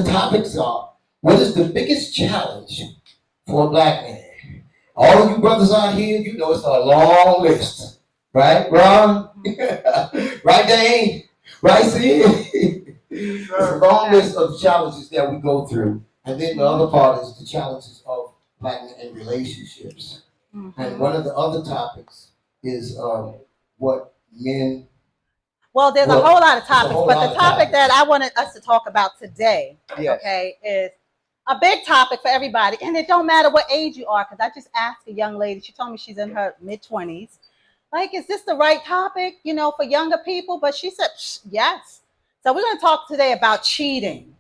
The topics are: what is the biggest challenge for a black man? All of you brothers out here, you know it's a long list. Right, Ron? Right, Dane? Right, Sid? It's a long list of challenges that we go through. And then the other part is the challenges of black men in relationships. And one of the other topics is what men. Well, there's a whole lot of topics, but the topic that I wanted us to talk about today, okay, is a big topic for everybody. And it don't matter what age you are, because I just asked a young lady, she told me she's in her mid-20s. Like, is this the right topic, for younger people? But she said, yes. So we're going to talk today about cheating.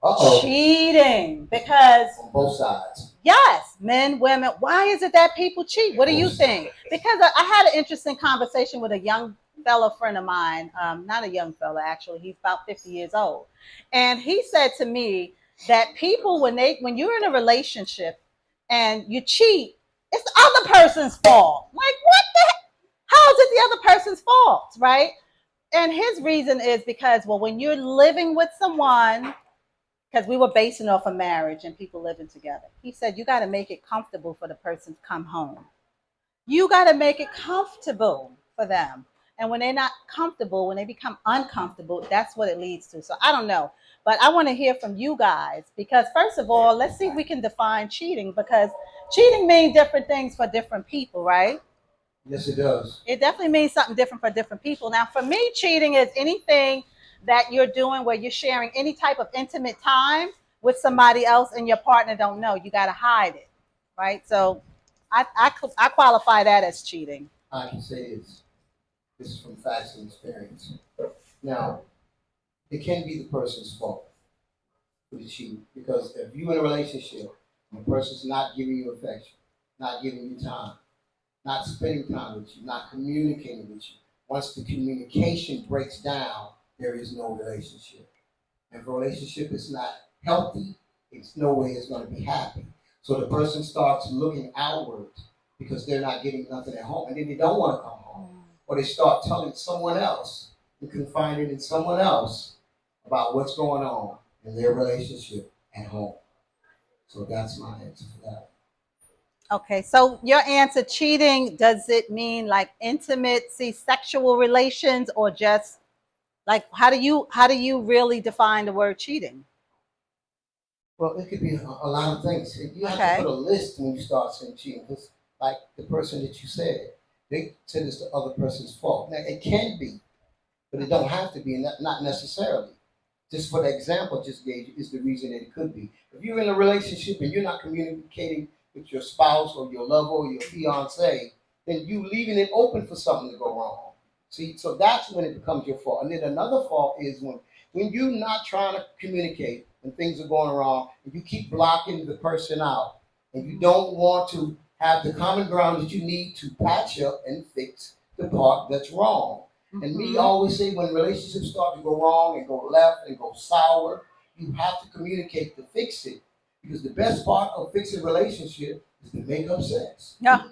Uh-oh. Cheating, because on both sides. Yes, men, women. Why is it that people cheat? What do you think? Because I had an interesting conversation with a young fellow friend of mine, not a young fella actually, he's about 50 years old. And he said to me that people, when you're in a relationship and you cheat, it's the other person's fault. Like, what the heck? How is it the other person's fault, right? And his reason is because, well, when you're living with someone, because we were basing off of marriage and people living together. He said, you got to make it comfortable for the person to come home. You got to make it comfortable for them. And when they're not comfortable, when they become uncomfortable, that's what it leads to. So I don't know. But I want to hear from you guys because, first of all, let's see if we can define cheating, because cheating means different things for different people, right? Yes, it does. It definitely means something different for different people. Now, for me, cheating is anything that you're doing where you're sharing any type of intimate time with somebody else and your partner don't know. You got to hide it, right? So I qualify that as cheating. I can say this is from facts and experience. Now, it can be the person's fault for the cheating because if you're in a relationship and the person's not giving you affection, not giving you time, not spending time with you, not communicating with you, once the communication breaks down, there is no relationship. And if a relationship is not healthy, it's no way it's going to be happy. So the person starts looking outward because they're not getting nothing at home, and then they don't want to come home, or they start telling someone else and confiding in someone else about what's going on in their relationship at home. So that's my answer for that. Okay, so your answer, cheating, does it mean like intimacy, sexual relations, or just like how do you really define the word cheating? Well, it could be a lot of things. You have to put a list when you start saying cheating, because like the person that you said, they said it's the other person's fault. Now it can be, but it don't have to be, and not necessarily. Just for the example I just gave you is the reason that it could be. If you're in a relationship and you're not communicating with your spouse or your lover or your fiance, then you leaving it open for something to go wrong. See, so that's when it becomes your fault. And then another fault is when you're not trying to communicate when things are going wrong, and you keep blocking the person out, and you don't want to have the common ground that you need to patch up and fix the part that's wrong. And me always say when relationships start to go wrong and go left and go sour, you have to communicate to fix it. Because the best part of fixing a relationship is to make up sex. Yeah.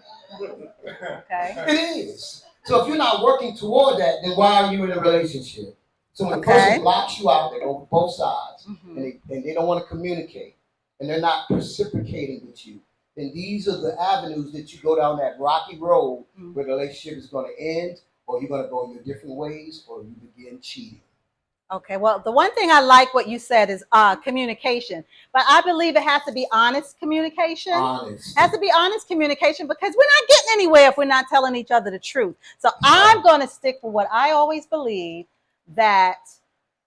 Okay. It is. So if you're not working toward that, then why are you in a relationship? So when a person blocks you out, they go both sides, and they don't want to communicate, and they're not reciprocating with you, then these are the avenues that you go down that rocky road where the relationship is going to end, or you're going to go your different ways, or you begin cheating. Okay, well, the one thing I like what you said is communication, but I believe it has to be honest communication. Honest. It has to be honest communication because we're not getting anywhere if we're not telling each other the truth. So I'm going to stick with what I always believe, that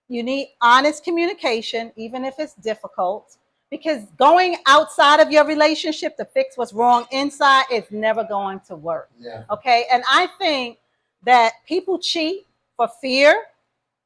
you need honest communication, even if it's difficult, because going outside of your relationship to fix what's wrong inside is never going to work. Yeah. Okay, and I think that people cheat for fear,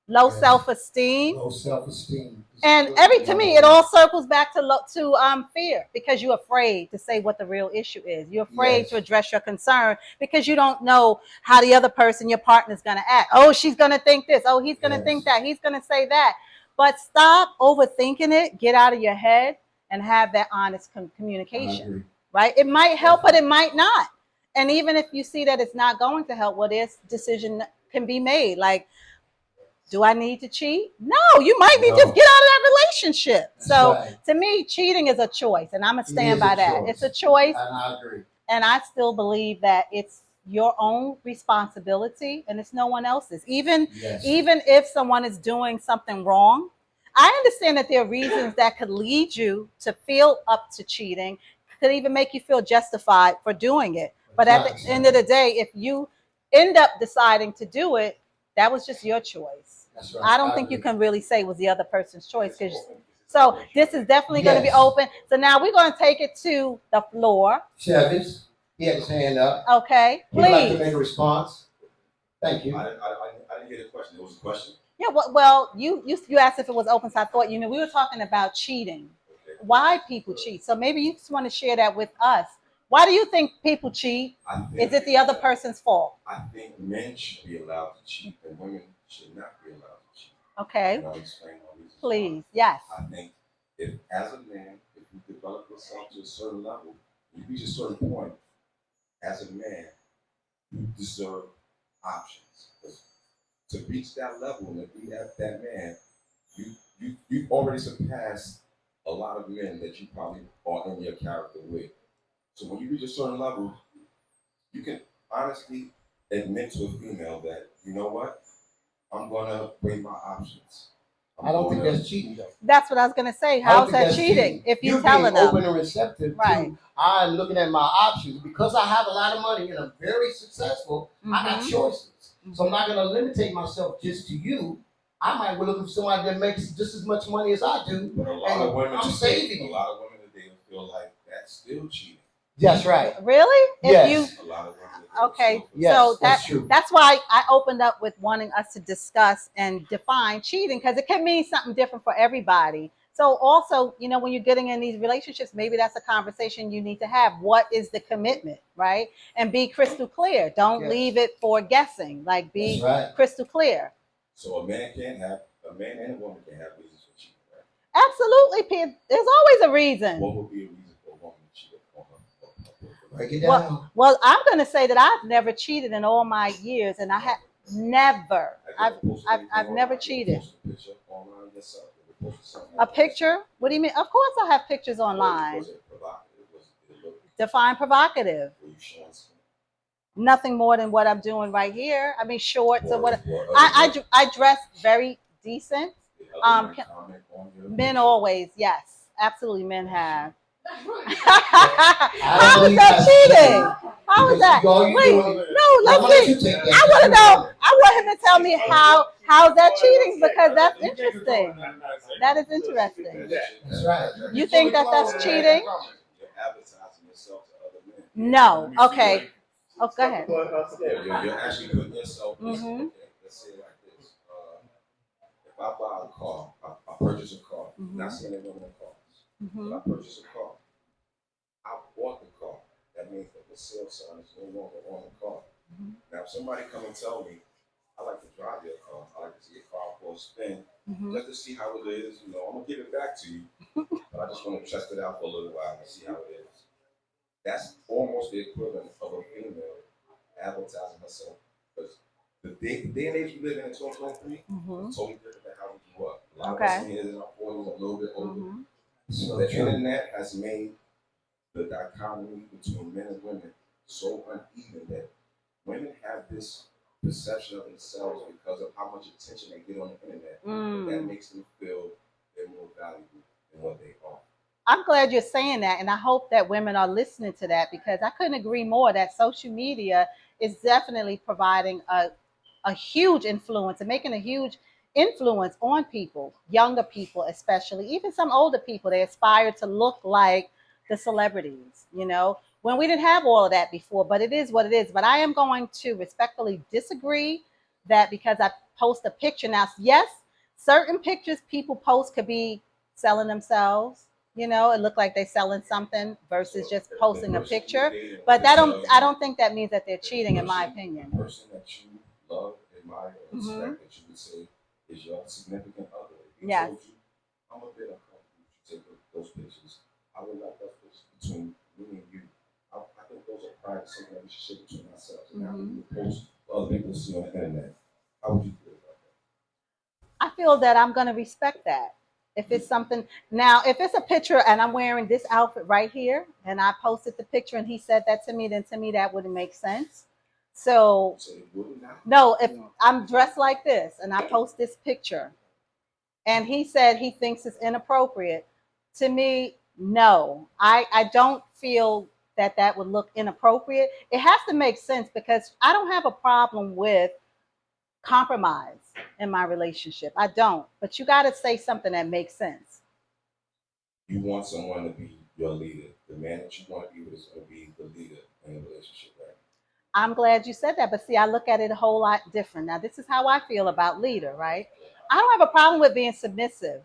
low self-esteem. Low self-esteem. And to me, it all circles back to fear, because you're afraid to say what the real issue is. You're afraid to address your concern because you don't know how the other person, your partner's going to act. Oh, she's going to think this. Oh, he's going to think that. He's going to say that. But stop overthinking it. Get out of your head and have that honest communication. Right? It might help, but it might not. And even if you see that it's not going to help, well, this decision can be made. Like, Do I need to cheat? No, you might need to just No, get out of that relationship. that's So right. to me, cheating is a choice, and I'm gonna It stand is a by that. It's a choice, choice, and I agree. and I still believe that it's your own responsibility and it's no one else's. Yes, Even if someone is doing something wrong, I understand that there are reasons that could lead you to feel up to cheating, could even make you feel justified for doing it. But it's at not the the end of same. the day, if you end up deciding to do it, that was just your choice. That's right. I don't I think you agree. can really say it was the other person's choice It's because open. It's so always this is definitely going to be Yes, open. So now we're going to take it to the floor. Chevins, he had his hand up. Okay, He would like to please. make a response. Thank you. I didn't get a question. It was a question. Yeah, well, you asked if it was open, so I thought we were talking about cheating. Okay. Why people cheat? So maybe you just want to share that with us. Why do you think people cheat? I Is think it the other person's fault? I think men should be allowed to cheat and women should not be allowed to cheat. Okay, And I'll explain my reasons why. please. Yes. I think if as a man, if you develop yourself to a certain level, you reach a certain point, as a man, you deserve options. Because to reach that level and to be that man, you've already surpassed a lot of men that you probably are in your character with. So when you reach a certain level, you can honestly admit to a female that, you know what, I'm gonna weigh my options. I don't think Gonna, that's cheating, though. That's what I was gonna say. I don't How's think that that's cheating? cheating. If you You're being telling them, open and receptive right? to, I'm looking at my options. Because I have a lot of money and I'm very successful, I got Mm-hmm. choices. So I'm not going to limitate myself just to you. I might be looking for somebody that makes just as much money as I do, but a lot and of women I'm today, saving a you. lot of women today feel like that's still cheating. That's right. Really? If you Yes. A lot of women today okay, still feel Yes, so that's true. that's why I opened up with wanting us to discuss and define cheating because it can mean something different for everybody. So also, when you're getting in these relationships, maybe that's a conversation you need to have. What is the commitment, right? And be crystal clear. Don't Yes. leave it for guessing. Like That's be right. crystal clear. so a man and a woman can have reasons for cheating, right? Absolutely, Pete. There's always a reason. What would be a reason for a woman to cheat on her boyfriend? Break it Well, down. well, I'm going to say that I've never cheated in all my years, and I have never. Have I've you ever posted I've, anything I've never online? You ever cheated. posted a picture online yourself? You ever posted something A like that yourself? picture? What do you mean? Of course, I have pictures online. Was it provocative? Did it look? Define provocative. Were you showing some? Nothing more than what I'm doing right here. I mean, shorts or what. Were other men, I dress very decent. did other men Can, comment on your men picture? always, yes, absolutely, men have. I don't How is believe that that's cheating? cheating How is because that? all you Wait, doing. no, Well, I'm let's gonna let see. you take that. I want to know. I want him to tell me how's that cheating because that's interesting. That is interesting. That's right. You think that that's cheating? You're advertising yourself to other men. No. Okay. Oh, go ahead. You're actually putting yourself. Mm-hmm. Okay, let's say it like this. If I buy a car, I purchase a car. Mm-hmm. Not saying they're women cars, Mm-hmm. but I purchase a car. I bought the car. That means that the sales sign is no longer on the car. Now, if somebody come and tell me, I like to drive your car, I like to see your car for a spin, Mm-hmm. just to see how it is, I'm gonna give it back to you, but I just want to test it out for a little while and see how it is. That's almost the equivalent of a female advertising herself. Because the day and age we live in 2023 Mm-hmm. is totally different than how we grew up. A lot of Okay. us in here in our 40s, a little bit older. Mm-hmm. So the internet has made the dichotomy between men and women so uneven that women have this perception of themselves because of how much attention they get on the internet. That makes them feel they're more valuable than what they are. I'm glad you're saying that, and I hope that women are listening to that because I couldn't agree more that social media is definitely providing a huge influence and making a huge influence on people, younger people especially, even some older people. They aspire to look like the celebrities, when we didn't have all of that before, but it is what it is. But I am going to respectfully disagree that because I post a picture now, yes, certain pictures people post could be selling themselves. It looked like they're selling something versus So just the posting a person you picture. dating But can tell I you don't think that means that they're cheating, in my opinion. the person that you love, admire, or Mm-hmm. respect that you would say is your significant other. If he Yes. told you, I'm a bit uncomfortable if you take those pictures. I would like those pictures between me and you. I think those are private, something that we should share between ourselves. And not Mm-hmm. we would post for other people to see on the internet. How would you feel about that? feel that I'm going to respect that. If it's something, now, if it's a picture and I'm wearing this outfit right here and I posted the picture and he said that to me, then to me that wouldn't make sense. So, So it wouldn't now. no, if I'm dressed like this and I post this picture and he said he thinks it's inappropriate, to me, no, I don't feel that that would look inappropriate. It has to make sense because I don't have a problem with compromise in my relationship. I don't. But you got to say something that makes sense. You want someone to be your leader. The man that you want to be with is going to be the leader in the relationship, right? I'm glad you said that. But see, I look at it a whole lot different. Now, this is how I feel about leader, right? I don't have a problem with being submissive,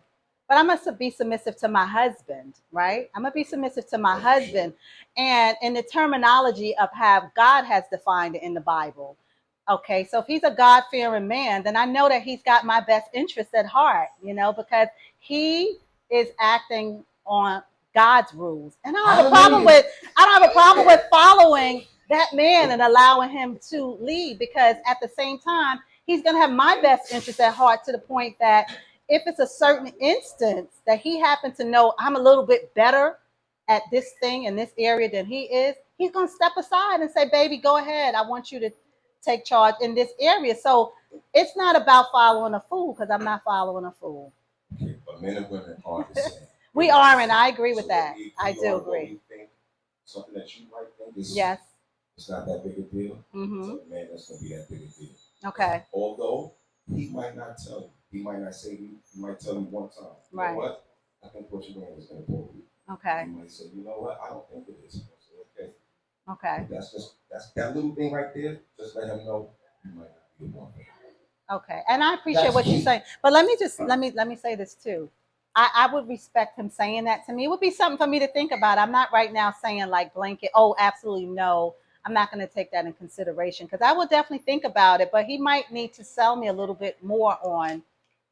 but I'm going to be submissive to my husband, right? I'm going to be submissive to my husband. And in the terminology of how God has defined it in the Bible. Okay, so if he's a God fearing man, then I know that he's got my best interest at heart, because he is acting on God's rules. And I don't have a problem with following that man and allowing him to lead because at the same time, he's going to have my best interest at heart to the point that if it's a certain instance that he happens to know I'm a little bit better at this thing in this area than he is, he's going to step aside and say, baby, go ahead. I want you to take charge in this area. So it's not about following a fool because I'm not following a fool. Okay, but men and women aren't the same. We are, and I agree with that. I do What agree. we think, something that you might think is Yes. it's not that big a deal. Mm-hmm. To a man, that's going to be that big a deal. Okay. Although he might not tell you, he might not say you, he might tell you one time. You Right. know what? I think what you're doing is inappropriate. Okay. You might say, you know what? I don't think it is. I say, okay. Okay. That's that little thing right there. Just let him know you might not be the one. Okay. And I appreciate That's what you're key. saying. But let me say this too. I would respect him saying that to me. It would be something for me to think about. I'm not right now saying like blanket, oh, absolutely no. I'm not going to take that in consideration because I will definitely think about it. But he might need to sell me a little bit more on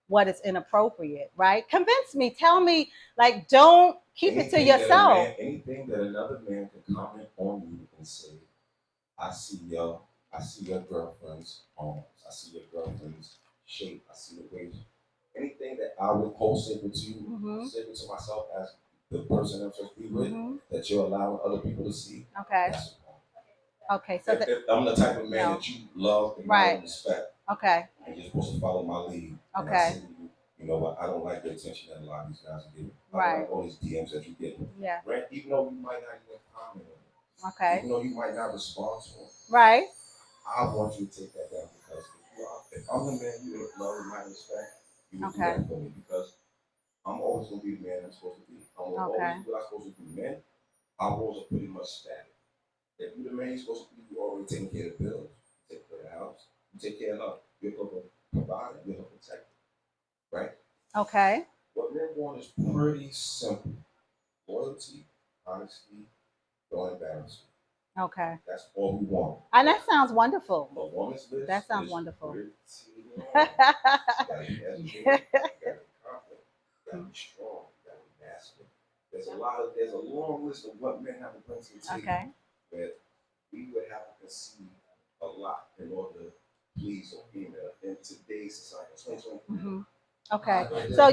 what is inappropriate, right? Convince me. Tell me, like, don't keep it to yourself. Anything that another man can comment on you and say, I see your girlfriend's arms, I see your girlfriend's shape, I see the way. Anything that I would hold sacred to you, Mm-hmm. sacred to myself as the person I'm supposed to be with, Mm-hmm. that you're allowing other people to see. Okay. That's Okay. So if I'm the type of man no. that you love and Right. respect, Okay. and you're supposed to follow my lead. And I Okay. say to you, you know what? I don't like the attention that a lot of these guys are getting. I don't Right. like all these DMs that you get. Yeah. Right? Even though you might not even comment on it, Okay. even though you might not respond to them, Right. I want you to take that down because if I'm the man you love and I respect, you would do Okay. that for me because I'm always going to be the man I'm supposed to be. I'm Okay. always what I'm supposed to do. Men, our roles are pretty much static. If you're the man you're supposed to be, you're already taking care of the bills, you take care of the house, you take care of love. You're going to provide, you're going to protect, right? Okay. What men want is pretty simple: loyalty, honesty, don't embarrass you. Okay. That's all we want. And that sounds wonderful. A woman's list. That sounds is wonderful. pretty long. You gotta be educated. You gotta be confident. You gotta be strong. You gotta be masculine. There's a long list of what men have to bring to the table. Okay. That we would have to concede a lot in order to please a female in today's society. 2023. Mm-hmm. Okay. So,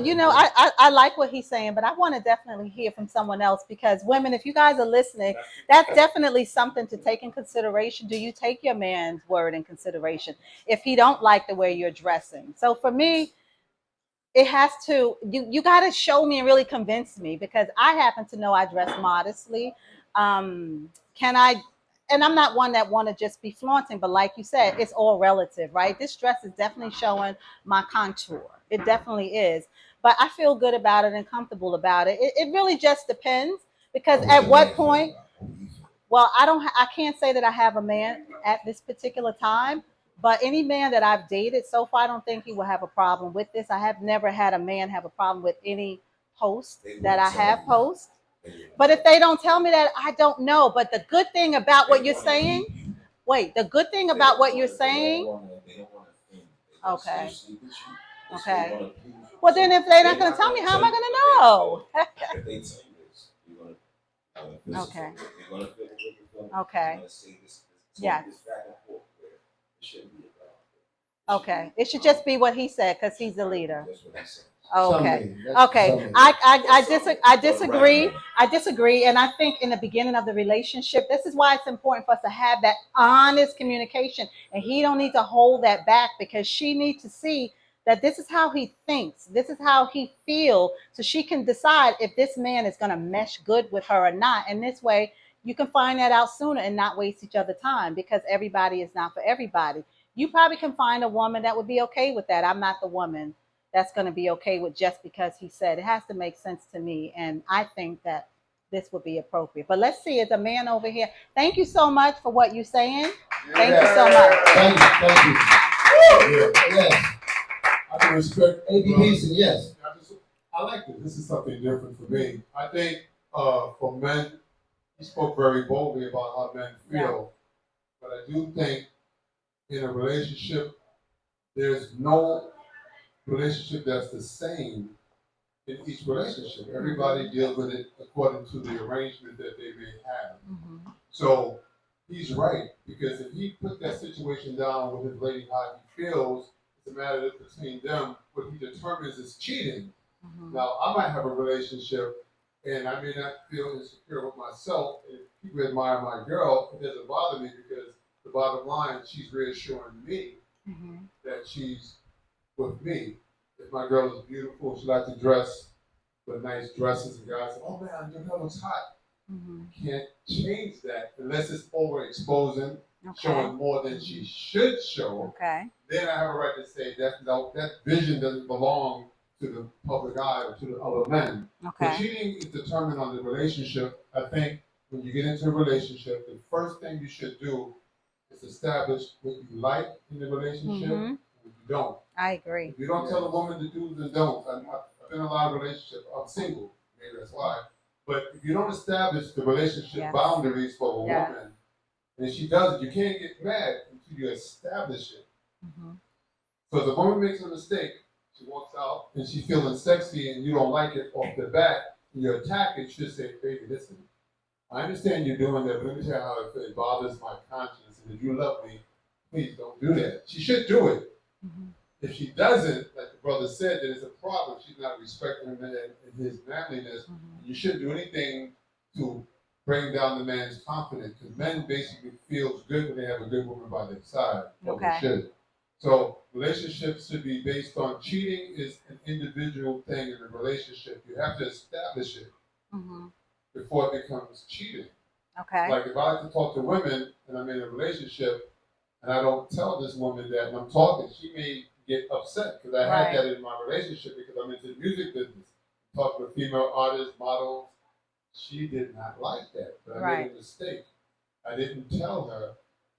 I like what he's saying, but I want to definitely hear from someone else because women, if you guys are listening, that's definitely something to take in consideration. Do you take your man's word in consideration if he don't like the way you're dressing? So for me, it has to you got to show me and really convince me because I happen to know I dress modestly. Can I, and I'm not one that want to just be flaunting, but like you said, it's all relative, right? This dress is definitely showing my contour. It definitely is, but I feel good about it and comfortable about it. It really just depends because at what point, well, I can't say that I have a man at this particular time, but any man that I've dated so far, I don't think he will have a problem with this. I have never had a man have a problem with any post that I have post. But if they don't tell me that, I don't know. But the good thing about what you're saying, wait, the good thing about what you're saying, okay, okay. Well, then if they're not going to tell me, how am I going to know? If they tell you this, you're gonna Okay. you're gonna feel what you're feeling. Okay. You're gonna say this Yes. back and forth where it shouldn't be about. Okay. It should just be what he said because he's the leader. That's what he said. Okay. That's Okay. something. I disagree. I disagree. And I think in the beginning of the relationship, this is why it's important for us to have that honest communication. And he don't need to hold that back because she needs to see that this is how he thinks. This is how he feels. So she can decide if this man is going to mesh good with her or not. And this way you can find that out sooner and not waste each other's time because everybody is not for everybody. You probably can find a woman that would be okay with that. I'm not the woman that's going to be okay with just because he said. It has to make sense to me, and I think that this would be appropriate. But let's see, is a man over here. Thank you so much for what you're saying. Thank you so much. Thank you. Yes. I can respect A.B. Beeson, yes. I like this. This is something different for me. I think for men, he spoke very boldly about how men feel. But I do think in a relationship, there's no relationship that's the same in each relationship. Everybody deals with it according to the arrangement that they may have. Mm-hmm. So he's right, because if he put that situation down with his lady how he feels, it's a matter between them. What he determines is cheating. Mm-hmm. Now, I might have a relationship and I may not feel insecure with myself. If people admire my girl, it doesn't bother me because the bottom line, she's reassuring me Mm-hmm. that she's with me. If my girl is beautiful, she likes to dress with nice dresses, and guys say, "Oh man, your girl looks hot." Mm-hmm. Can't change that unless it's overexposing, Okay. showing more than she should show. Okay. Then I have a right to say that that vision doesn't belong to the public eye or to the other men. Okay. The cheating is determined on the relationship. I think when you get into a relationship, the first thing you should do is establish what you like in the relationship Mm-hmm. and what you don't. I agree. If you don't tell a woman the do's and don'ts, I've been in a lot of relationships. I'm single, maybe that's why. But if you don't establish the relationship boundaries for a woman, and she does it, you can't get mad until you establish it. Mm-hmm. So if the woman makes a mistake, she walks out and she's feeling sexy and you don't like it off the bat, and you attack it, you should say, "Baby, listen, I understand you're doing that, but let me tell you how it feels. It bothers my conscience, and if you love me, please don't do that." She should do it. Mm-hmm. If she doesn't, like the brother said, then it's a problem. She's not respecting him and his manliness. Mm-hmm. You shouldn't do anything to bring down the man's confidence, because men basically feels good when they have a good woman by their side. Okay. They should. So relationships should be based on cheating is an individual thing in a relationship. You have to establish it Mm-hmm. before it becomes cheating. Okay. Like if I like to talk to women and I'm in a relationship and I don't tell this woman that and I'm talking, she may get upset because I had that in my relationship because I'm into the music business. Talking with female artists, models. She did not like that, but I made a mistake. I didn't tell her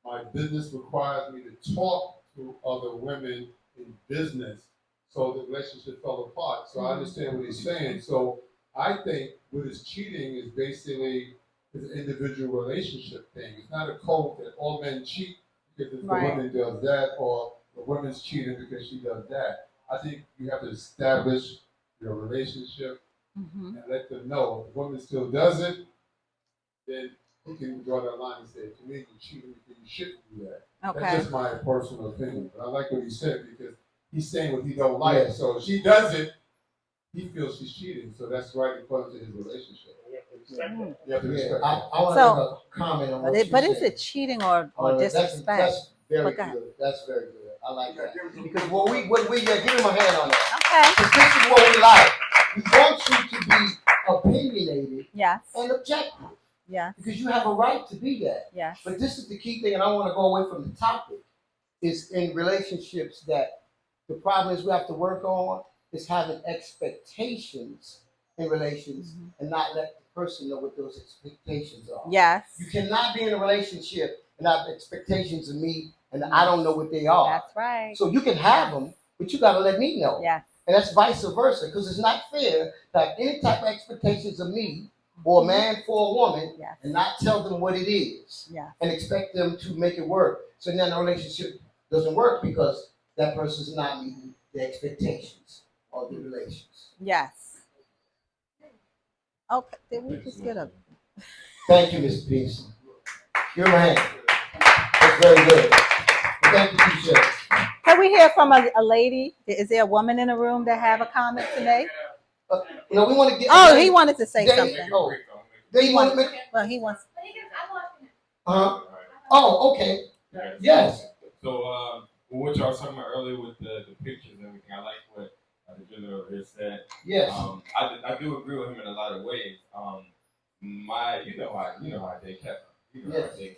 my business requires me to talk to other women in business, so the relationship fell apart. So I understand what he's saying. So I think what is cheating is basically an individual relationship thing. It's not a code that all men cheat because the woman does that, or the woman's cheating because she does that. I think you have to establish your relationship and let them know. If the woman still does it, then he can draw that line and say, "To me, you're cheating because you shouldn't do that." Okay. That's just my personal opinion. But I like what he said because he's saying what he don't like. Yeah. So if she does it, he feels she's cheating. So that's right according to his relationship. You have to respect that. I want to make a comment on what you said. But is it cheating or disrespect? That's very good. That's very good. I like that. Because what we give him a hand on that. Okay. Because this is what we like. We want you to be opinionated and objective. Yeah. Because you have a right to be that. Yeah. But this is the key thing, and I want to go away from the topic, is in relationships that the problem is we have to work on is having expectations in relations and not let the person know what those expectations are. Yes. You cannot be in a relationship and have expectations of me and I don't know what they are. That's right. So you can have them, but you got to let me know. Yes. And that's vice versa, because it's not fair to have any type of expectations of me or a man for a woman and not tell them what it is and expect them to make it work. So then the relationship doesn't work because that person's not meeting the expectations of the relations. Yes. Okay, did we just get a... Thank you, Mr. Peterson. Give him a hand. That's very good. Thank you, Tisha. Because Can we hear from a lady? Is there a woman in the room that have a comment today? We want to get. Oh, he wanted to say Dave, something. oh, he wants. Well, he wants. Oh, okay. Yes. So, what y'all was talking about earlier with the pictures and everything, I like what the gentleman over here said. Yes. I do agree with him in a lot of ways. You know how they kept. You know Yes. how they.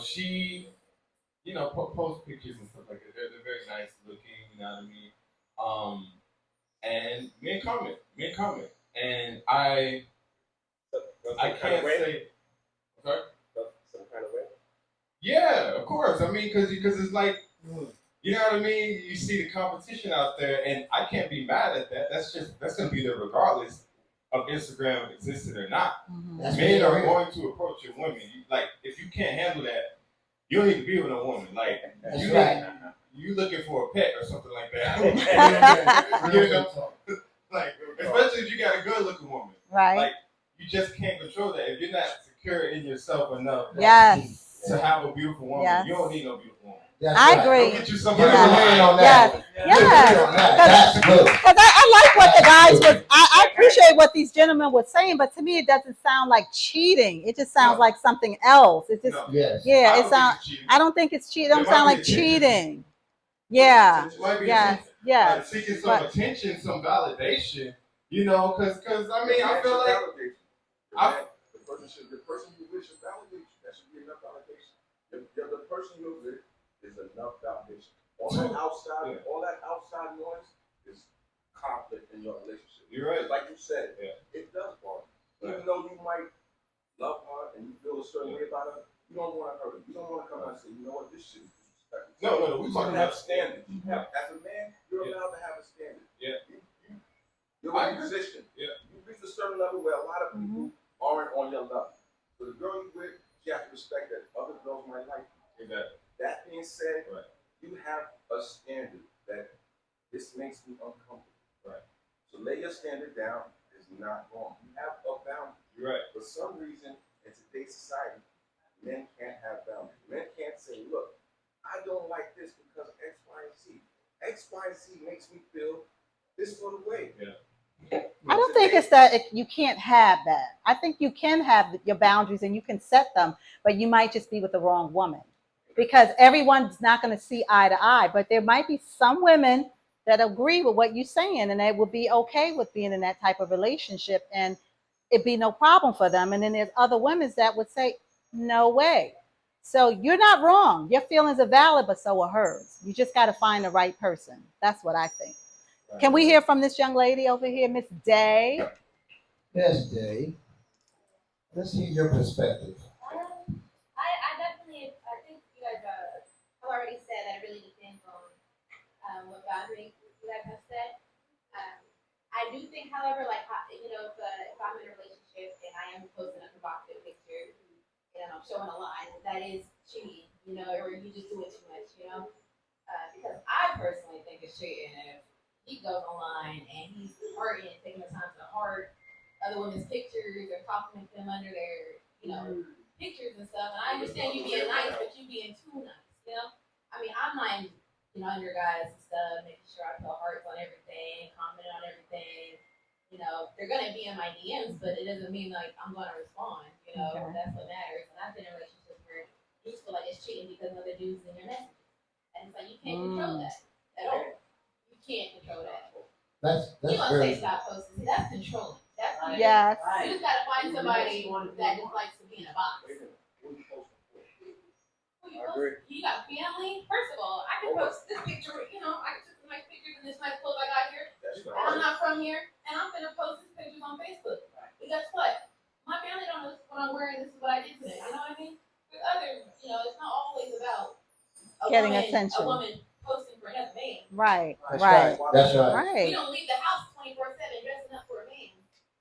She post pictures and stuff like that. They're very nice looking. You know what I mean? And men comment, and I can't say. Sorry. Some kind of way. Yeah, of course. I mean, because it's like, you know what I mean. You see the competition out there, and I can't be mad at that. That's gonna be there regardless of Instagram existing or not. Mm-hmm. Men are going to approach your women. If you can't handle that, you don't need to be with a woman. Like, you looking for a pet or something like that. You know, like, especially if you got a good looking woman. Right. Like, you just can't control that. If you're not secure in yourself enough to have a beautiful woman, you don't need no beautiful woman. I agree. Go get you somebody Yes. That's good. Because I like what the guys was. I appreciate what these gentlemen were saying, but to me, it doesn't sound like cheating. It just sounds like something else. It just, it sounds. I don't think it's cheating. It don't sound like cheating. Yeah. Yeah. Seeking some attention, some validation. You know, because I mean, I feel like the person you with should validate you. That should be enough validation. The person you're with is enough validation. All that outside noise is conflict in your relationship. You're right. Like you said, it does bother you. Even though you might love her and you feel a certain way about her, you don't want to hurt her. You don't want to come out and say, you know what, this shit is disrespectful. No, we talking about standards. As a man, you're allowed to have a standard. Yeah. You're a musician. Yeah. You reach a certain level where a lot of people aren't on your level. So the girl you with, you have to respect that other girls might like you. Exactly. That being said, you have a standard that this makes me uncomfortable. Right. So lay your standard down is not wrong. You have a boundary. You're right. For some reason, in today's society, men can't have boundaries. Men can't say, look, I don't like this because X, Y, and Z. X, Y, and Z makes me feel this sort of way. Yeah. I don't think it's that you can't have that. I think you can have your boundaries and you can set them, but you might just be with the wrong woman because everyone's not going to see eye to eye. But there might be some women that agree with what you're saying and they would be okay with being in that type of relationship and it'd be no problem for them. And then there's other women that would say, no way. So you're not wrong. Your feelings are valid, but so are hers. You just got to find the right person. That's what I think. Can we hear from this young lady over here, Miss Day? Yes, Day. Let's hear your perspective. I definitely, I think you guys have already said that it really depends on what boundaries you guys have set. I do think, however, like, if I'm in a relationship and I am posting a provocative picture and I'm showing a line, that is cheating, or you just do it too much, because I personally think it's cheating if he goes online and he's hearting, taking the time to heart other women's pictures or compliment them under their, pictures and stuff. And I understand you being nice, but you being too nice, I mean, I'm not, under guys and stuff, making sure I put hearts on everything, comment on everything. They're gonna be in my DMs, but it doesn't mean like I'm gonna respond. That's what matters. And I've been in relationships where you feel like it's cheating because other dudes in your messages, and it's like you can't control that at all. Can't control that. That's you gonna very... say stop posting. See, that's controlling. That's what yes. You just gotta find somebody that just likes to be in a box. You got family. First of all, I can post this picture. I can took some nice pictures in this nice clothes I got here. And I'm not from here, and I'm gonna post these pictures on Facebook. But guess what? My family don't know what I'm wearing. This is what I did today. You know what I mean? With other, it's not always about getting attention. A woman posting for another man. Right. That's right. We don't leave the house 24/7 dressing up for a man.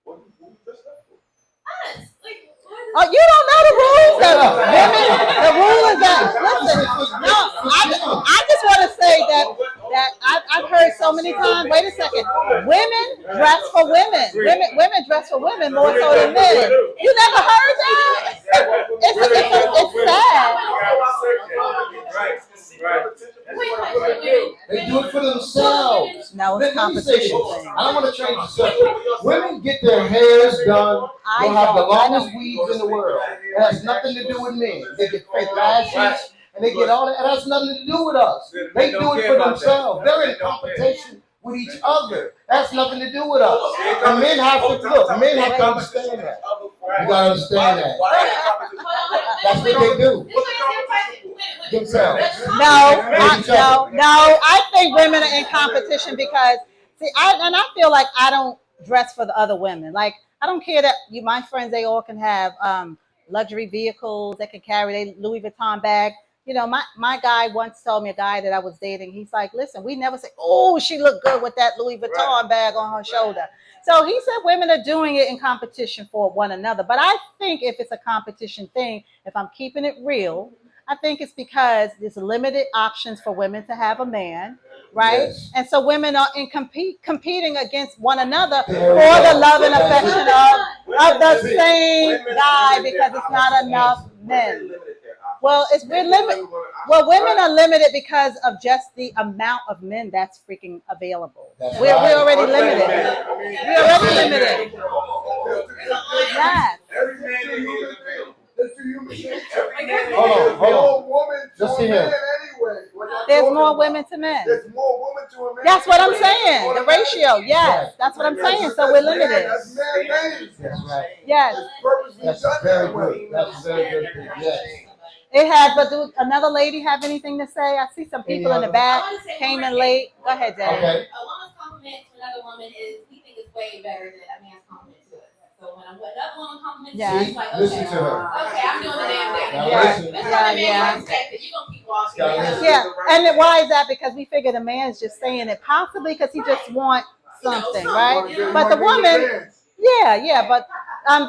What you dressed up for? Us. Like, oh, you don't know the rules. The rule is that. Listen, no, I just want to say that I've heard so many times. Wait a second. Women dress for women. Women dress for women more so than men. You never heard that? It's sad. Right. They do it for themselves. No, it's Let me say this. competition. I don't want to change the subject. Women get their hairs done. They'll have the longest weaves in the world. It has nothing to do with men. They get fake lashes and they get all that. It has nothing to do with us. They do it for themselves. They're in competition with each other. That's nothing to do with us. And men have to look. Men have to understand that. You gotta understand that. That's what they do. Themselves. No. I think women are in competition because see, I feel like I don't dress for the other women. Like I don't care that my friends, they all can have luxury vehicles, they can carry their Louis Vuitton bag. You know, my guy once told me, a guy that I was dating, he's like, listen, we never say, oh, she looked good with that Louis Vuitton bag on her shoulder. So he said women are doing it in competition for one another. But I think if it's a competition thing, if I'm keeping it real, I think it's because there's limited options for women to have a man, right? Yes. And so women are competing against one another for the love and affection of the same guy because it's not enough men. Well, we're limited. Well, women are limited because of just the amount of men that's freaking available. We're already limited. We're already limited. Yes. Every man that is available. Let's do human beings. Hold on. Woman to Just a hear. man anyway. There's more women to men. There's more women to a man. That's what I'm saying. The ratio. Yes. That's what I'm saying. So we're limited. That's man-made. That's right. Yes. That's very good. That's very good. Yes. It has, but do another lady have anything to say? I see some people in the back came in late. Go ahead, Dad. Okay. A woman's compliment to another woman is, we think it's way better than a man's compliment to us. So when another woman compliments you, it's like, okay, Listen to her. okay, I'm doing the damn thing. Now Yeah. listen. This other man Yeah. you expect that you're gonna keep walking. Gotta listen. Yeah, and then why is that? Because we figure the man's just saying it possibly because he just wants something, right? But the woman, yeah, but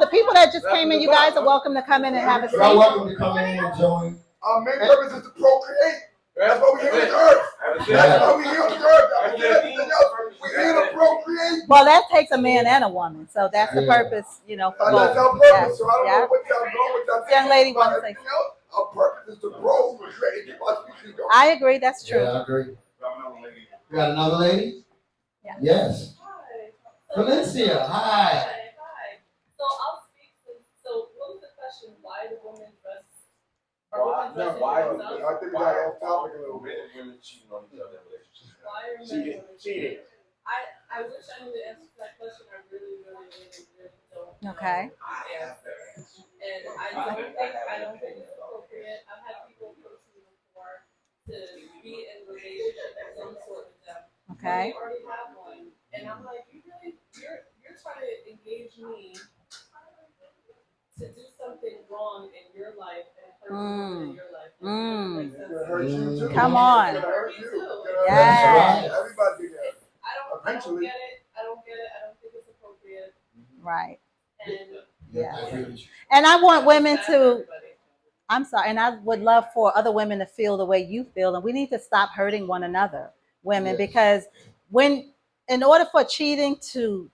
the people that just came in, you guys are welcome to come in and have a You're seat. welcome to come in and join. Our main purpose is to procreate. That's why we here on the earth. That's why we here on the earth. I forget everything else. We're here to procreate. Well, that takes a man and a woman, so that's the purpose, for That's both. our purpose. Yes, So I don't yeah. know what y'all doing, what y'all Young thinking lady about wanna say everything else. Our purpose is to grow, create, keep our species going. I agree. That's true. Yeah, I agree. We got another lady? Yeah. Yes. Valencia, hi. So I'll speak. So what was the question? Why do women dress? I think we got off topic a little bit. Women cheating on each other in relationships. Why are men women? I wish I knew the answer to that question. I really don't. Okay. And I don't think it's appropriate. I've had people approach me before to be in a relationship of some sort with them. Okay. They already have one, and I'm like, you're trying to engage me to do something wrong in your life and hurt in your life. Mm. It doesn't make sense. Come on. Yes. Everybody do that. I don't get it. I don't think it's appropriate. Right. And Yeah, I agree with you. And I want women to. I'm sorry, and I would love for other women to feel the way you feel, and we need to stop hurting one another, women, because in order for cheating to,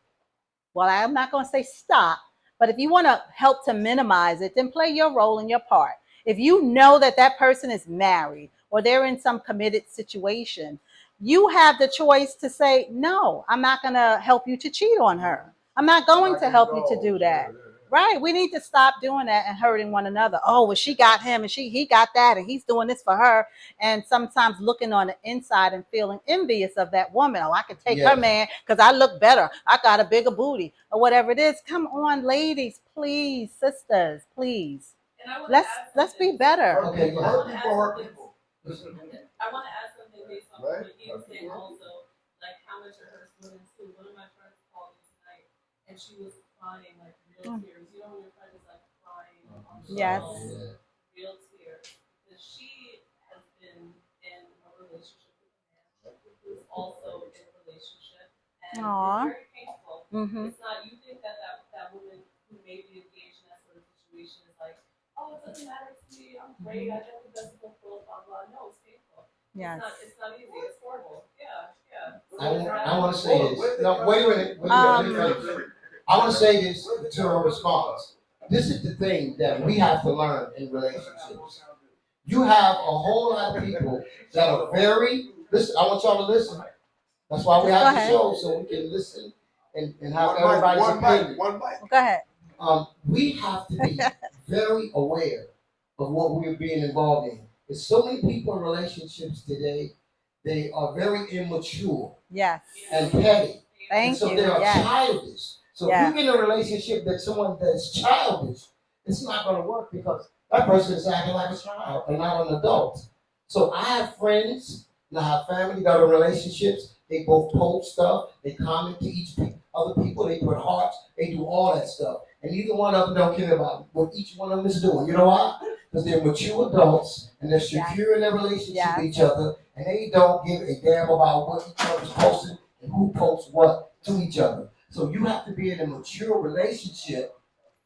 well, I'm not going to say stop, but if you want to help to minimize it, then play your role and your part. If you know that that person is married or they're in some committed situation, you have the choice to say, no, I'm not going to help you to cheat on her. I'm not going to help you to do that. Right. We need to stop doing that and hurting one another. Oh, well, she got him and he got that and he's doing this for her. And sometimes looking on the inside and feeling envious of that woman. Oh, I can take her man because I look better. I got a bigger booty or whatever it is. Come on, ladies, please, sisters, please. Let's be better. Okay, go ahead. Hurt people. I want to ask something based on what he was saying also, like how much it hurts women too. One of my friends called me tonight and she was crying like real tears. You know when your friend is like crying on the Yes. phone, real tears. Because she has been in a relationship with a man who is also in a relationship. And Aww. it's very painful. Mm-hmm. It's not, you think that woman who may be engaged in that sort of situation is like, oh, it doesn't matter to me, I'm great, I know the best of both worlds, blah, blah. No, it's painful. Yes. It's not easy, it's horrible. Yeah. I want to say this. No, wait a minute. I want to say this to her response. This is the thing that we have to learn in relationships. You have a whole lot of people that are very Listen, I want y'all to listen. That's why we Just go have the ahead. show, so we can listen and have everybody's opinion. One mic. Go ahead. We have to be very aware of what we're being involved in. There's so many people in relationships today, they are very immature Yes. and petty. Thank so you. they are Yes. childish. So if Yes. you get in a relationship that's someone that's childish, it's not going to work because that person is acting like a child and not an adult. So I have friends and I have family that are in relationships. They both post stuff. They comment to other people. They put hearts. They do all that stuff. And neither one of them don't care about what each one of them is doing. You know why? Because they're mature adults and they're secure in their relationship with each other, and they don't give a damn about what each other's posting and who posts what to each other. So you have to be in a mature relationship,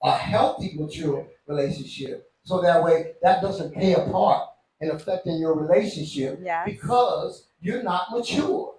a healthy, mature relationship, so that way that doesn't play a part in affecting your relationship because you're not mature.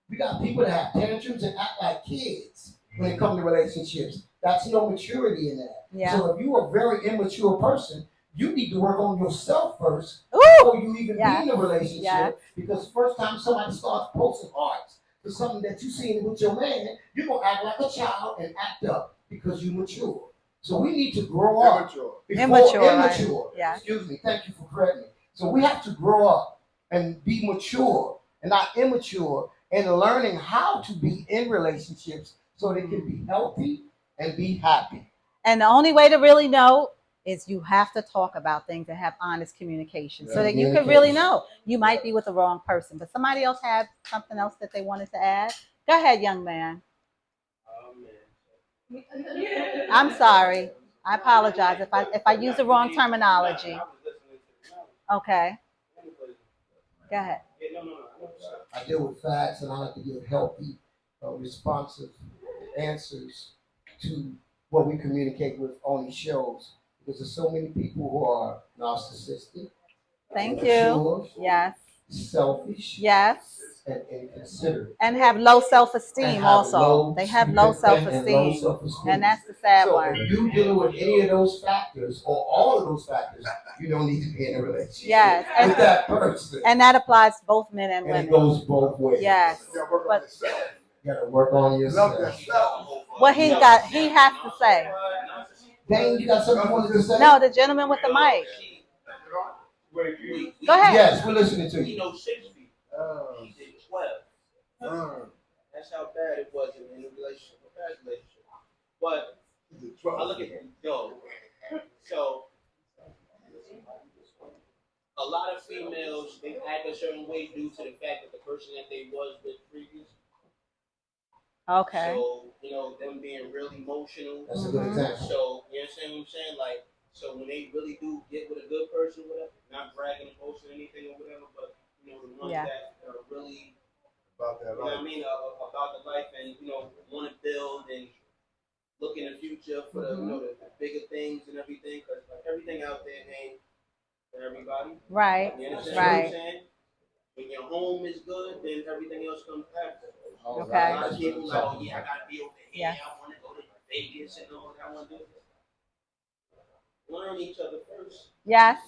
We got people that have tantrums and act like kids when it comes to relationships. That's no maturity in that. Yeah. So if you're a very immature person, you need to work on yourself first before you even be in a relationship. Because first time somebody starts posting hearts to something that you seen with your man, you're gonna act like a child and act up because you're mature. So we need to grow up. Immature. Right? Yeah. Excuse me. Thank you for correcting me. So we have to grow up and be mature and not immature and learning how to be in relationships so they can be healthy and be happy. And the only way to really know is you have to talk about things and have honest communication so that you can really know. You might be with the wrong person, but somebody else had something else that they wanted to add. Go ahead, young man. I'm sorry. I apologize if I use the wrong terminology. Okay. Go ahead. I deal with facts and I like to give healthy, responsive answers to what we communicate with on these shows because there's so many people who are narcissistic. Thank you. Yes. Selfish. Yes. And inconsiderate. And have low self-esteem also. They have low self-esteem. And that's the sad one. So if you're dealing with any of those factors or all of those factors, you don't need to be in a relationship with that person. And that applies to both men and women. And it goes both ways. Yes. You gotta work on yourself. What he has to say. Dane, you got something you wanted to say? No, the gentleman with the mic. Go ahead. Yes, we're listening to you. He knows 6 feet. He did 12. That's how bad it was in a relationship, a bad relationship. But I look at him, yo. So a lot of females, they act a certain way due to the fact that the person that they was with previous. Okay. So, them being real emotional. That's a good example. So, you understand what I'm saying? Like, so when they really do get with a good person, whatever, not bragging or posting anything or whatever, but, the ones that are really about that life. You know what I mean? About the life and, want to build and look in the future for the bigger things and everything, because like, everything out there ain't for everybody. Right. You understand what I'm saying? When your home is good, then everything else comes after. Okay. A lot of people like, oh yeah, I gotta be over here. I want to go to Vegas and all that. I want to do this. Learn each other first. Yes.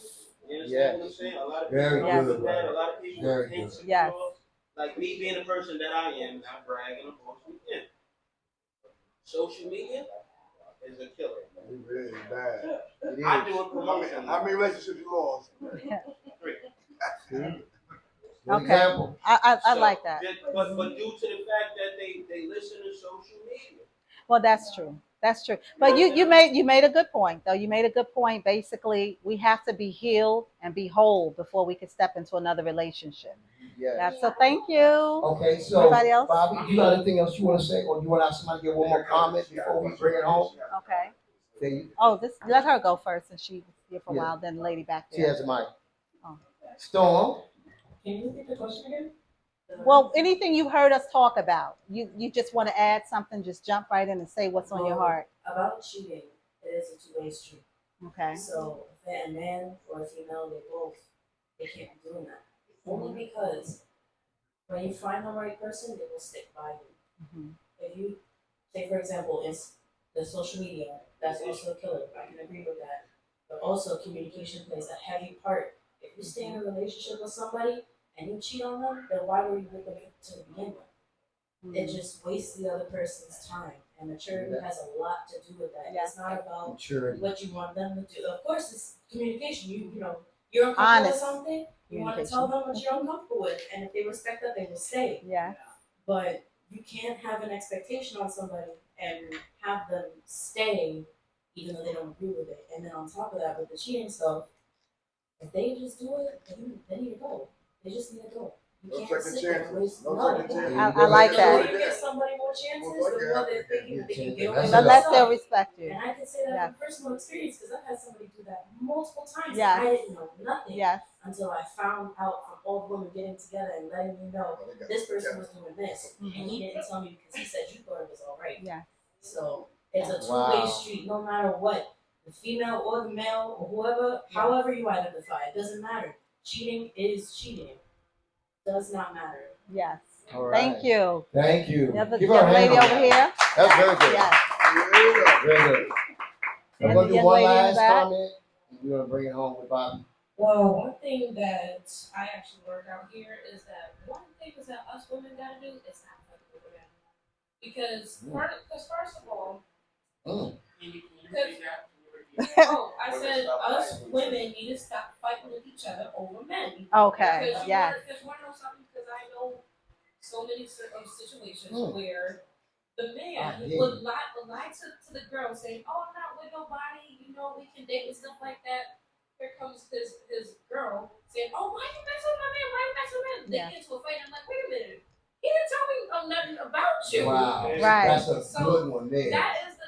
You understand what I'm saying? A lot of people do that. A lot of people think yes. Like me being the person that I am, not bragging or boasting. Yeah. Social media is a killer. It really is bad. I do it promotion. How many relationships you lost? 3. Okay. I like that. But due to the fact that they listen to social media. Well, that's true. That's true. But you made a good point though. You made a good point. Basically, we have to be healed and be whole before we can step into another relationship. Yes. So thank you. Okay, so anybody else? Bobby, you got anything else you want to say, or you want to ask somebody to get one more comment before we bring it home? Okay. Let her go first, since she was here for a while. Then the lady back there. She has a mic. Oh. Storm. Can you repeat the question again? Well, anything you heard us talk about, you just want to add something, just jump right in and say what's on your heart. About cheating, it is a two-way street. Okay. So if a man or a female, they can't be doing that. Only because when you find the right person, they will stick by you. Mm-hmm. If you say, for example, it's the social media, that's also a killer. I can agree with that. But also communication plays a heavy part. If you stay in a relationship with somebody and you cheat on them, then why were you with them to begin with? It just wastes the other person's time. And maturity has a lot to do with that. It's not about what you want them to do. Of course, it's communication. You're uncomfortable with something. You want to tell them what you're uncomfortable with, and if they respect that, they will stay. Yeah. But you can't have an expectation on somebody and have them stay even though they don't agree with it. And then on top of that, with the cheating stuff, if they just do it, they need to go. They just need to go. You can't sit there and waste. I like that. The more you give somebody more chances, the more they're thinking they can get away with Unless stuff. they'll respect you. And I can say that from personal experience because I've had somebody do that multiple times. Yes. And I didn't know nothing Yes. until I found out from all the women getting together and letting me know this person was doing this, and he didn't tell me because he said you thought it was all right. Yeah. So it's a two-way street, no matter what. The female or the male or whoever, however you identify, it doesn't matter. Cheating is cheating. Does not matter. Yes. Right. Thank you. Thank you. There's a Give her young a hand lady on over that. here. That's very good. Yes. Very good. I'm There's going a to do young one lady in the last back. comment. You're going to bring it home with Bobby. Well, one thing that I actually work out here is that one thing is that us women gotta do is not fight over men. Because first of all, I said us women need to stop fighting with each other over men. Okay. Yes. Because you want to know something? Because I know so many situations where the man would lie to the girl saying, "Oh, I'm not with nobody. You know, we can date and stuff like that." Here comes his girl saying, "Oh, why you messing with my man? Why you messing with him?" They get into a fight. I'm like, "Wait a minute. He didn't tell me nothing about you." Wow. Right. That's a good one there. That is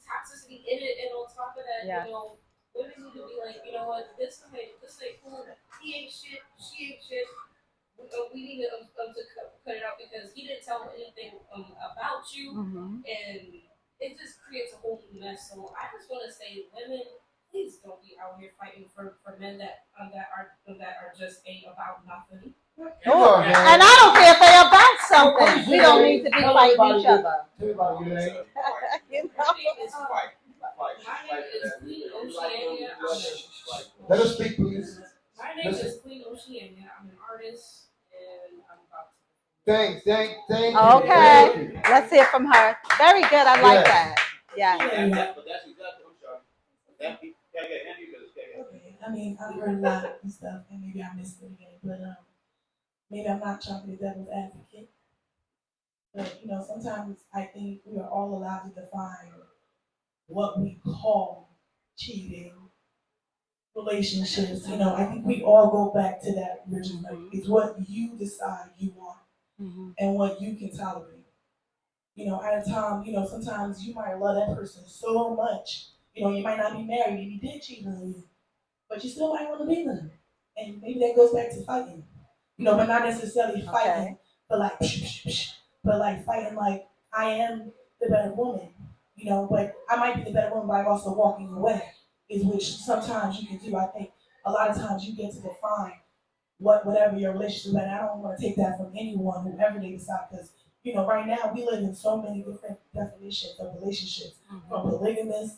toxicity in it, and on top of that, you know, women need to be like, you know what, this ain't cool. He ain't shit. She ain't shit. We need to cut it out because he didn't tell anything about you, and it just creates a whole new mess. So I just want to say, women, please don't be out here fighting for men that are just ain't about nothing. Oh, and I don't care if they're about something. We don't need to be fighting each other. Everybody, your name? You know? My name is Queen Oceania. Let us speak, please. My name is Queen Oceania. I'm an artist, and I'm about to. Thank you. Okay. Thank you. Let's hear from her. Very good. I like that. Yeah. But that's exactly. I'm sorry. Okay. I mean, I've heard a lot and stuff, and maybe I missed it again, but maybe I'm not trying to be the devil's advocate. But you know, sometimes I think we are all allowed to define what we call cheating relationships. You know, I think we all go back to that original. Like, it's what you decide you want and what you can tolerate. You know, at a time, you know, sometimes you might love that person so much. You know, you might not be married and he did cheat on you, but you still might want to be with him. And maybe that goes back to fighting. You know, but not necessarily fighting, but like, but like fighting like I am the better woman. You know, but I might be the better woman by also walking away, is which sometimes you can do. I think a lot of times you get to define whatever your relationship is, and I don't want to take that from anyone, whoever they decide, because you know, right now we live in so many different definitions of relationships, from polygamous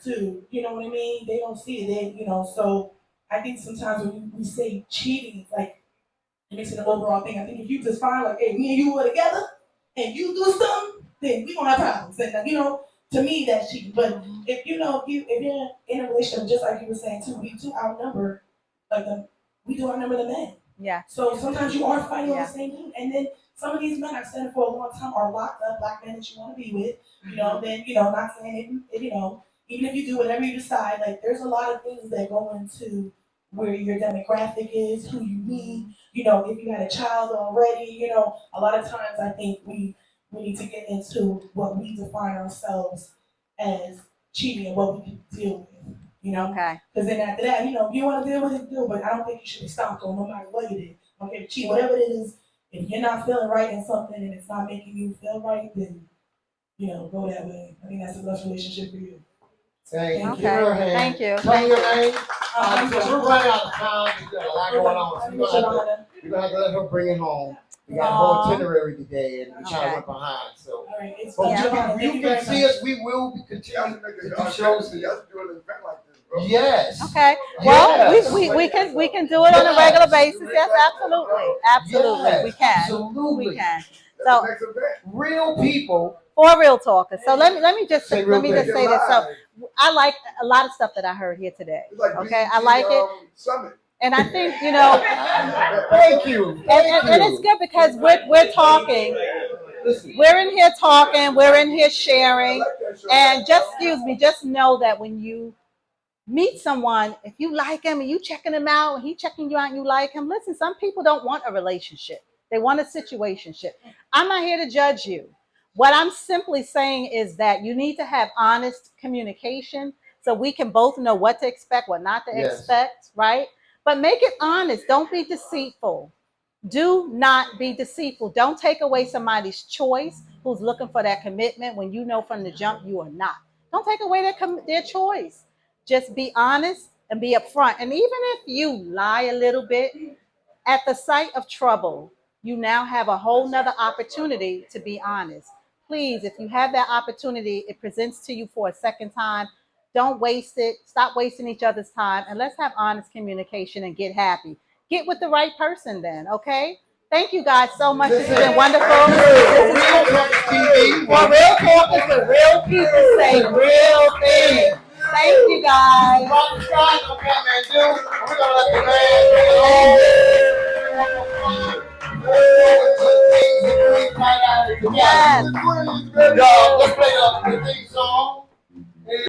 to, you know what I mean? They don't see it, you know, so I think sometimes when we say cheating, it's like, it makes it an overall thing. I think if you just find like, hey, me and you were together, and you do something, then we gonna have problems. And, you know, to me that's cheating. But if you know, if you're in a relationship, just like you were saying too, we do outnumber the men. Yeah. So sometimes you are fighting on the same thing, and then some of these men I've said it for a long time are locked up, black men that you want to be with. You know, then you know, not saying it, you know, even if you do whatever you decide, like there's a lot of things that go into where your demographic is, who you meet. You know, if you had a child already, you know, a lot of times I think we need to get into what we define ourselves as cheating and what we can deal with. You know, because then after that, you know, if you want to deal with it, deal. But I don't think you should be stopped on no matter what you did. Okay, cheat, whatever it is. If you're not feeling right in something and it's not making you feel right, then you know, go that way. I think that's the best relationship for you. Thank you. Okay. Give her a hand. Thank you. Tell me your name. I'm Because we're running out of time. We've got a lot going on. So we're gonna have to let her bring it home. We got a whole itinerary today, and we kind of went behind. So, all right, it's but you can see us. We will be continuing to do shows. Y'all should do an event like this, Yes. Okay. Well, we can do it on a regular basis. Yes, absolutely. Absolutely. Yes, We can. absolutely. We can. So Real people. for real talkers. So let me just Say let me real just say this. So I like a lot of stuff that I heard here today. Okay. I like it. And I think, you know, Thank you. and it's good because we're talking. We're in here talking. We're in here sharing. And just excuse me, just know that when you meet someone, if you like him and you checking him out, and he checking you out and you like him, listen, some people don't want a relationship. They want a situationship. I'm not here to judge you. What I'm simply saying is that you need to have honest communication so we can both know what to expect, what not to expect, right? But make it honest. Don't be deceitful. Do not be deceitful. Don't take away somebody's choice who's looking for that commitment when you know from the jump you are not. Don't take away their choice. Just be honest and be upfront. And even if you lie a little bit, at the sight of trouble, you now have a whole nother opportunity to be honest. Please, if you have that opportunity, it presents to you for a second time. Don't waste it. Stop wasting each other's time. And let's have honest communication and get happy. Get with the right person then, okay? Thank you guys so much. This has been wonderful. For real talkers with real people say real things. Thank you guys. Yes. Y'all, let's play the theme song.